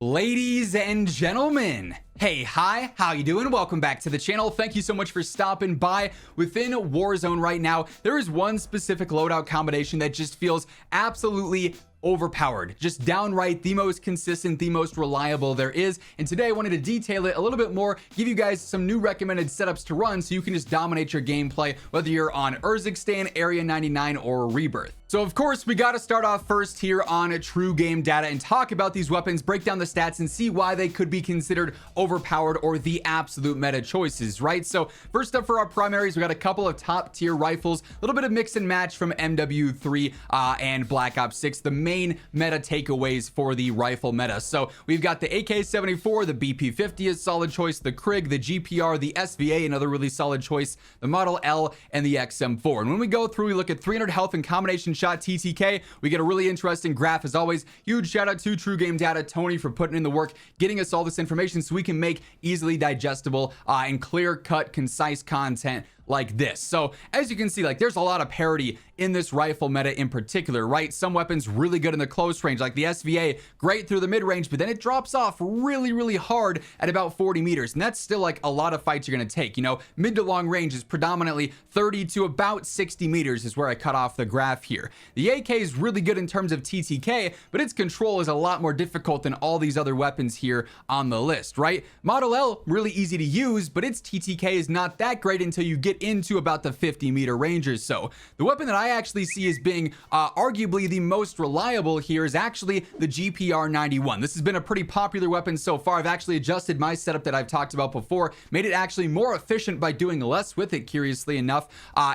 Ladies and gentlemen, hey, hi, how you doing? Welcome back to the channel. Thank you so much for stopping by. Within Warzone right now, there is one specific loadout combination that just feels absolutely overpowered, just downright the most consistent, the most reliable there is. And today I wanted to detail it a little bit more, give you guys some new recommended setups to run so you can just dominate your gameplay, whether you're on Urzikstan, Area 99, or Rebirth. So of course, we got to start off first here on true game data and talk about these weapons, break down the stats, and see why they could be considered overpowered or the absolute meta choices, right? So first up for our primaries, we got a couple of top tier rifles, a little bit of mix and match from MW3 and Black Ops 6, the main meta takeaways for the rifle meta. So we've got the AK-74, the BP-50 is solid choice, the Krig, the GPR, the SVA, another really solid choice, the Model L, and the XM4. And when we go through, we look at 300 health and combination shot TTK, we get a really interesting graph as always. Huge shout out to True Game Data, Tony, for putting in the work, getting us all this information so we can make easily digestible and clear-cut, concise content like this. So as you can see, like, there's a lot of parity in this rifle meta in particular, right? Some weapons really good in the close range, like the SVA, great through the mid range, but then it drops off really hard at about 40 meters. And that's still like a lot of fights you're going to take. You know, mid to long range is predominantly 30 to about 60 meters is where I cut off the graph here. The AK is really good in terms of TTK, but its control is a lot more difficult than all these other weapons here on the list, right? Model L, really easy to use, but its TTK is not that great until you get into about the 50 meter range or so. The weapon that I actually see as being arguably the most reliable here is actually the GPR 91. This has been a pretty popular weapon so far. I've actually adjusted my setup that I've talked about before, made it actually more efficient by doing less with it, curiously enough.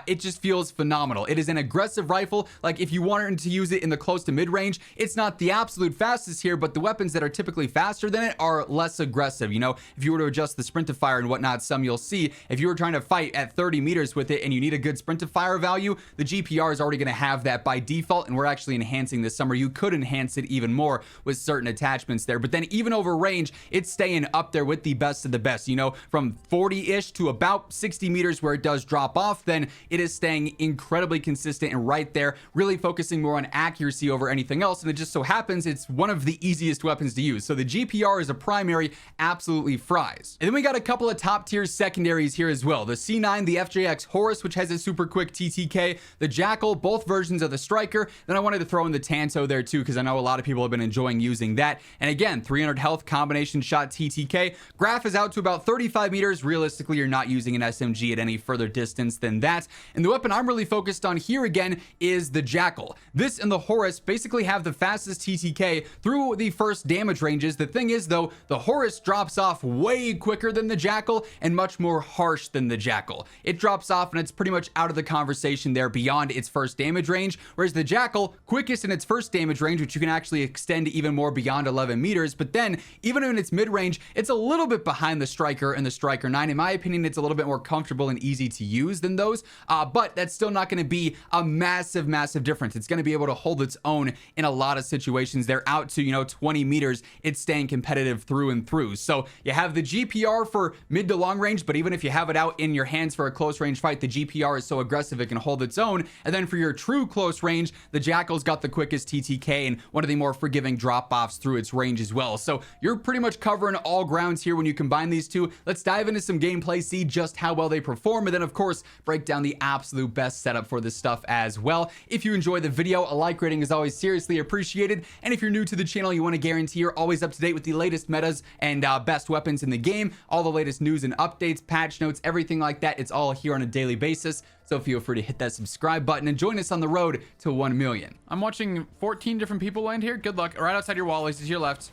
It just feels phenomenal. It is an aggressive rifle. Like, if you wanted to use it in the close to mid range, it's not the absolute fastest here, but the weapons that are typically faster than it are less aggressive. You know, if you were to adjust the sprint to fire and whatnot, some you'll see, if you were trying to fight at 30 meters with it and you need a good sprint to fire value, the GPR is already going to have that by default, and we're actually enhancing this summer. You could enhance it even more with certain attachments there, but then even over range, it's staying up there with the best of the best. You know, from 40-ish to about 60 meters where it does drop off, then it is staying incredibly consistent and right there, really focusing more on accuracy over anything else. And it just so happens it's one of the easiest weapons to use. So the GPR is a primary, absolutely fries. And then we got a couple of top tier secondaries here as well. The C9, the FJX Horus, which has a super quick TTK, the Jackal, both versions of the Striker. Then I wanted to throw in the Tanto there too, because I know a lot of people have been enjoying using that. And again, 300 health, combination shot TTK. Graph is out to about 35 meters. Realistically, you're not using an SMG at any further distance than that. And the weapon I'm really focused on here again is the Jackal. This and the Horus basically have the fastest TTK through the first damage ranges. The thing is though, the Horus drops off way quicker than the Jackal and much more harsh than the Jackal. It drops off and it's pretty much out of the conversation there beyond its first damage range, whereas the Jackal, quickest in its first damage range, which you can actually extend even more beyond 11 meters, but then even in its mid range, it's a little bit behind the Striker and the Striker 9. In my opinion, it's a little bit more comfortable and easy to use than those, but that's still not going to be a massive difference. It's going to be able to hold its own in a lot of situations. They're out to, you know, 20 meters, it's staying competitive through and through. So you have the GPR for mid to long range, but even if you have it out in your hands for a close range fight, the GPR is so aggressive it can hold its own. And then for your true close range, the Jackal's got the quickest TTK and one of the more forgiving drop-offs through its range as well. So you're pretty much covering all grounds here when you combine these two. Let's dive into some gameplay, see just how well they perform, and then of course break down the absolute best setup for this stuff as well. If you enjoy the video, a like rating is always seriously appreciated. And if you're new to the channel, you want to guarantee you're always up to date with the latest metas and best weapons in the game, all the latest news and updates, patch notes, everything like that. It's all here on a daily basis. So feel free to hit that subscribe button and join us on the road to 1 million. I'm watching 14 different people land here. Good luck. Right outside your wall. He's to your left.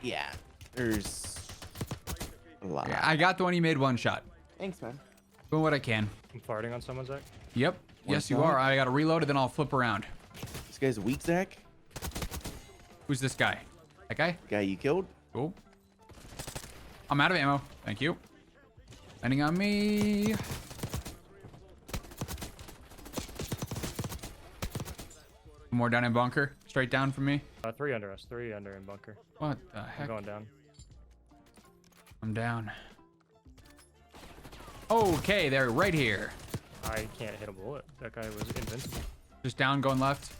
Yeah, there's a lot. Yeah, I got the one you made one shot. Thanks, man. Doing what I can. I'm farting on someone, Zach. Yep. Yes, you are. I got to reload it, then I'll flip around. This guy's weak, Zach. Who's this guy? That guy? The guy you killed? Cool. I'm out of ammo. Thank you. Landing on me. More down in bunker. Straight down from me. 3 under us. 3 under in bunker. What the heck? I'm going down. I'm down. Okay, they're right here. I can't hit a bullet. That guy was invincible. Just down, going left.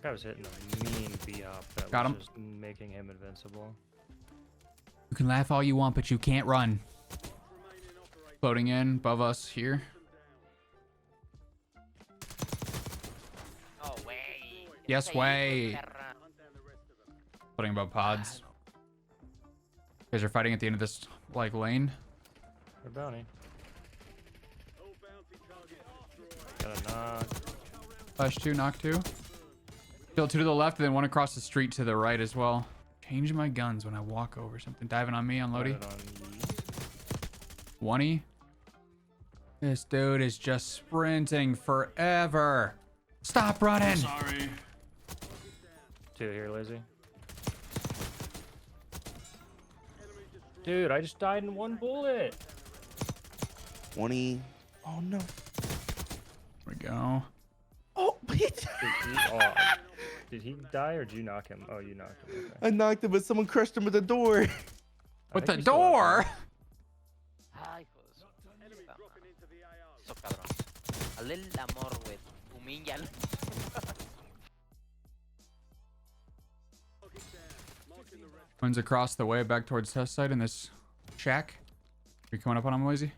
guy was hitting a mean B-hop that Got was him. just making him invincible. You can laugh all you want, but you can't run. Floating in above us here. No way. Yes way. Floating above pods. You guys are fighting at the end of this like lane. Or bounty. Got a knock. Flash 2, knock 2. Still 2 to the left, and then 1 across the street to the right as well. Changing my guns when I walk over something. Diving on me on Lodi. Got it on 20. This dude is just sprinting forever. Stop running. Sorry. 2 here, lazy. Dude, I just died in 1 bullet. 20. Oh no. There we go. Oh, wait. Did he die or did you knock him? Oh, you knocked him. Okay. I knocked him, but someone crushed him with the door. With I the think we still have door. him. Ay, hijo de su- So cabrón. A little amor with humilla. One's across the way back towards test site in this shack. Are you coming up on him, Lazy?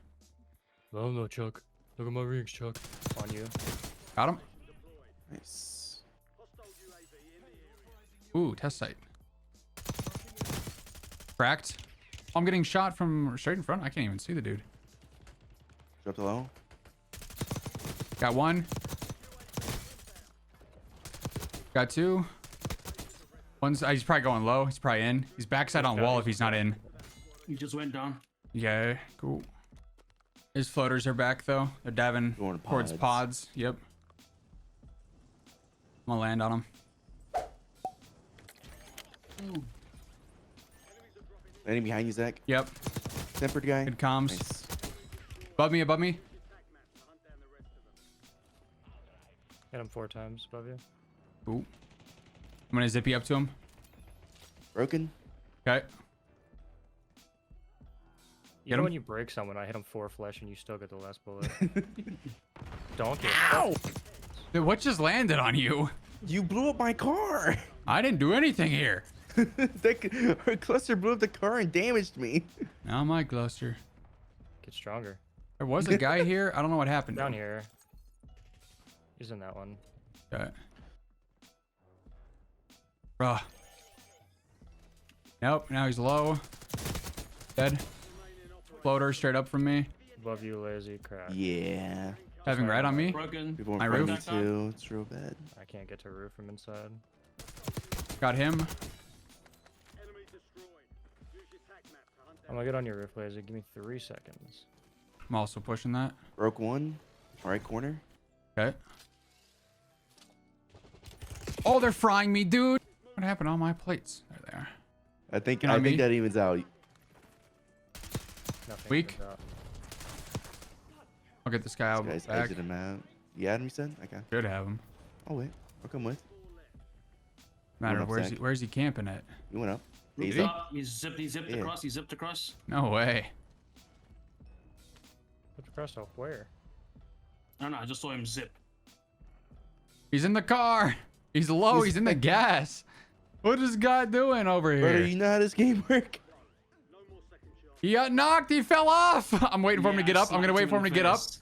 Oh no, Chuck. Look at my rings, Chuck. On you. Got him. Nice. Ooh, test site. Cracked. I'm getting shot from straight in front. I can't even see the dude. Dropped low. Got 1. Got 2. One's he's probably going low. He's probably in. He's backside on wall if he's not in. He just went down. Yeah, cool. His floaters are back though. They're diving Going towards pods. pods. Yep. I'm gonna land on him. Landing behind you, Zach. Yep. Tempered guy. Good comms. Nice. Above me, above me. Hit him 4 times above you. Ooh. I'm gonna zippy up to him. Broken. Okay. You Get know him? when you break someone, I hit him 4 flesh and you still get the last bullet. Don't get. Ow! Dude, what just landed on you? You blew up my car. I didn't do anything here. Our cluster blew up the car and damaged me. Now my cluster. Get stronger. There was a guy here. I don't know what happened. to Down him. here. He's in that one. Okay. Bruh. Nope, now he's low. Dead. Floater straight up from me. Above you, lazy crap. Yeah. Having right on me. Broken. People in My front of me roof. too. It's real bad. I can't get to roof from inside. Got him. I'm gonna get on your roof, lazy. Give me 3 seconds. I'm also pushing that. Broke 1. Right corner. Okay. Oh, they're frying me, dude. What happened to all my plates? There they are. I think You know me? that evens out. Nothing. Weak. comes out. I'll get this guy out This guy's back. edging him out. You had him, you said? Okay. Should have him. Oh wait. I'll come with. Matter up, Zach. where's he camping at? You went up. Roof Easy. up. He zipped Yeah. across. He zipped across. No way. What's across off where? I don't know. I just saw him zip. He's in the car. He's low. He's in the gas. What is God doing over here? Brother, you know how this game work? He got knocked. He fell off. I'm waiting for him to get up. I'm gonna smacked wait for him to in get the up. face.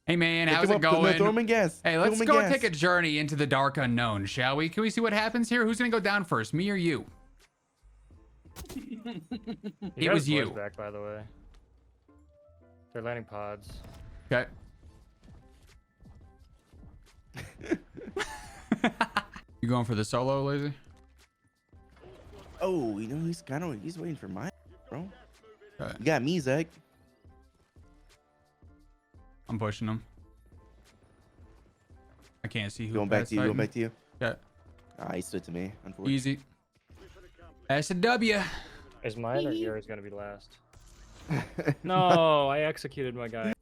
Hey man, Pick how's him it up. No, going? throw him in gas. Hey, Throw let's him in go gas. take a journey into the dark unknown, shall we? Can we see what happens here? Who's gonna go down first, me or you? He It got was his boys you. back, by the way. They're landing pods. Okay. You going for the solo, Lazy? Oh, you know he's waiting for mine, bro. Okay. You got me, Zach. I'm pushing him. I can't see who. Going back that's to you. Going fighting. back to you. Okay. Ah, he stood to me. Unfortunately. Easy. That's a W. Is mine or yours gonna be last? No, I executed my guy.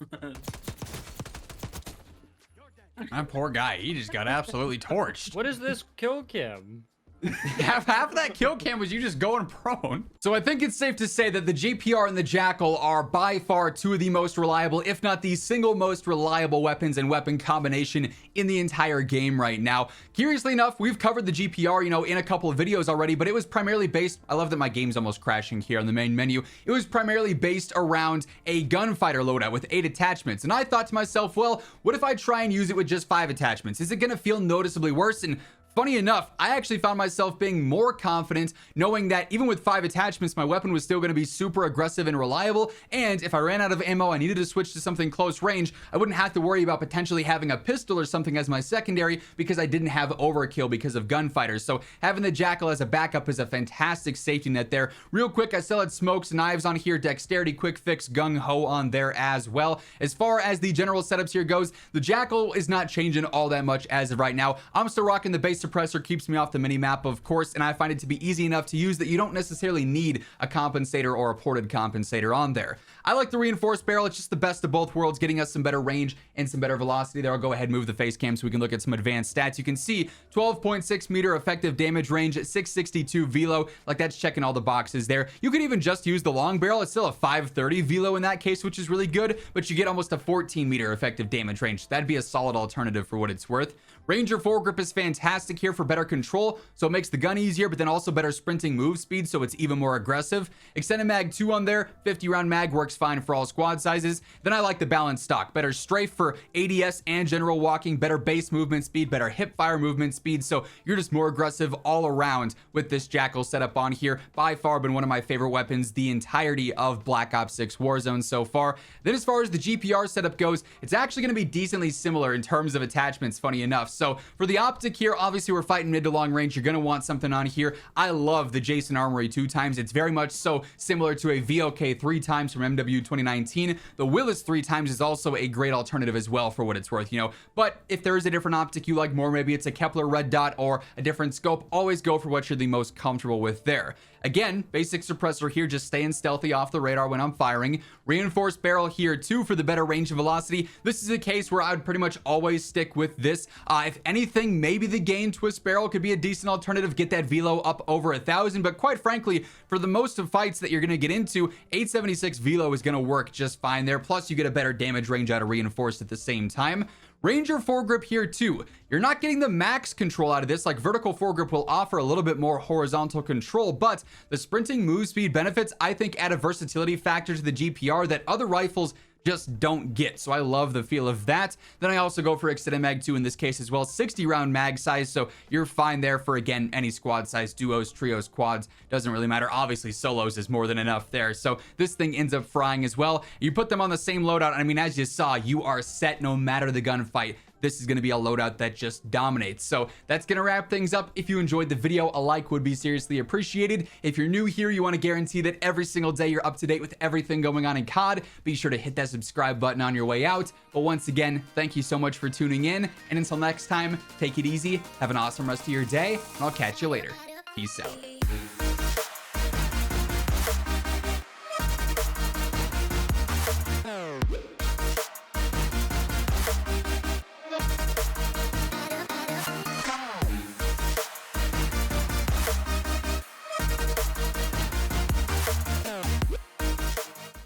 That poor guy. He just got absolutely torched. What is this kill cam? Half of that kill cam was you just going prone. So I think it's safe to say that the GPR and the Jackal are by far two of the most reliable, if not the single most reliable weapons and weapon combination in the entire game right now. Curiously enough, we've covered the GPR, you know, in a couple of videos already, but it was primarily based, I love that my game's almost crashing here on the main menu. It was primarily based around a gunfighter loadout with 8 attachments. And I thought to myself, well, what if I try and use it with just 5 attachments? Is it gonna feel noticeably worse? And funny enough, I actually found myself being more confident knowing that even with 5 attachments, my weapon was still going to be super aggressive and reliable. And if I ran out of ammo, I needed to switch to something close range, I wouldn't have to worry about potentially having a pistol or something as my secondary because I didn't have overkill because of gunfighters. So having the Jackal as a backup is a fantastic safety net there. Real quick, I still had smokes, knives on here, dexterity, quick fix, gung-ho on there as well. As far as the general setups here goes, the Jackal is not changing all that much as of right now. I'm still rocking the base suppressor, keeps me off the mini map, of course, and I find it to be easy enough to use that you don't necessarily need a compensator or a ported compensator on there. I like the reinforced barrel. It's just the best of both worlds, getting us some better range and some better velocity there. I'll go ahead and move the face cam so we can look at some advanced stats. You can see 12.6 meter effective damage range, 662 velo, like that's checking all the boxes there. You could even just use the long barrel. It's still a 530 velo in that case, which is really good, but you get almost a 14 meter effective damage range. That'd be a solid alternative for what it's worth. Ranger foregrip is fantastic here for better control, so it makes the gun easier, but then also better sprinting move speed, so it's even more aggressive. Extended mag 2 on there, 50 round mag works fine for all squad sizes. Then I like the balanced stock, better strafe for ADS and general walking, better base movement speed, better hip fire movement speed, so you're just more aggressive all around with this Jackal setup on here. By far been one of my favorite weapons the entirety of Black Ops 6 Warzone so far. Then as far as the GPR setup goes, it's actually going to be decently similar in terms of attachments, funny enough. So for the optic here, obviously we're fighting mid to long range. You're going to want something on here. I love the Jason Armory 2x. It's very much so similar to a VOK 3x from MW 2019. The Willis 3x is also a great alternative as well for what it's worth, you know. But if there is a different optic you like more, maybe it's a Kepler red dot or a different scope, always go for what you're the most comfortable with there. Again, basic suppressor here, just staying stealthy off the radar when I'm firing. Reinforced barrel here too for the better range and velocity. This is a case where I would pretty much always stick with this. If anything, maybe the gain twist barrel could be a decent alternative, get that velo up over 1,000, but quite frankly, for the most of fights that you're going to get into, 876 velo is going to work just fine there. Plus you get a better damage range out of reinforced at the same time. Ranger foregrip here too. You're not getting the max control out of this, like vertical foregrip will offer a little bit more horizontal control, but the sprinting move speed benefits, I think, add a versatility factor to the GPR that other rifles just don't get. So I love the feel of that. Then I also go for extended mag 2 in this case as well, 60 round mag size, so you're fine there for, again, any squad size, duos, trios, quads, doesn't really matter. Obviously solos is more than enough there, so this thing ends up frying as well. You put them on the same loadout, I mean, as you saw, you are set no matter the gunfight. This is going to be a loadout that just dominates. So that's going to wrap things up. If you enjoyed the video, a like would be seriously appreciated. If you're new here, you want to guarantee that every single day you're up to date with everything going on in COD, be sure to hit that subscribe button on your way out. But once again, thank you so much for tuning in. And until next time, take it easy, have an awesome rest of your day, and I'll catch you later. Peace out.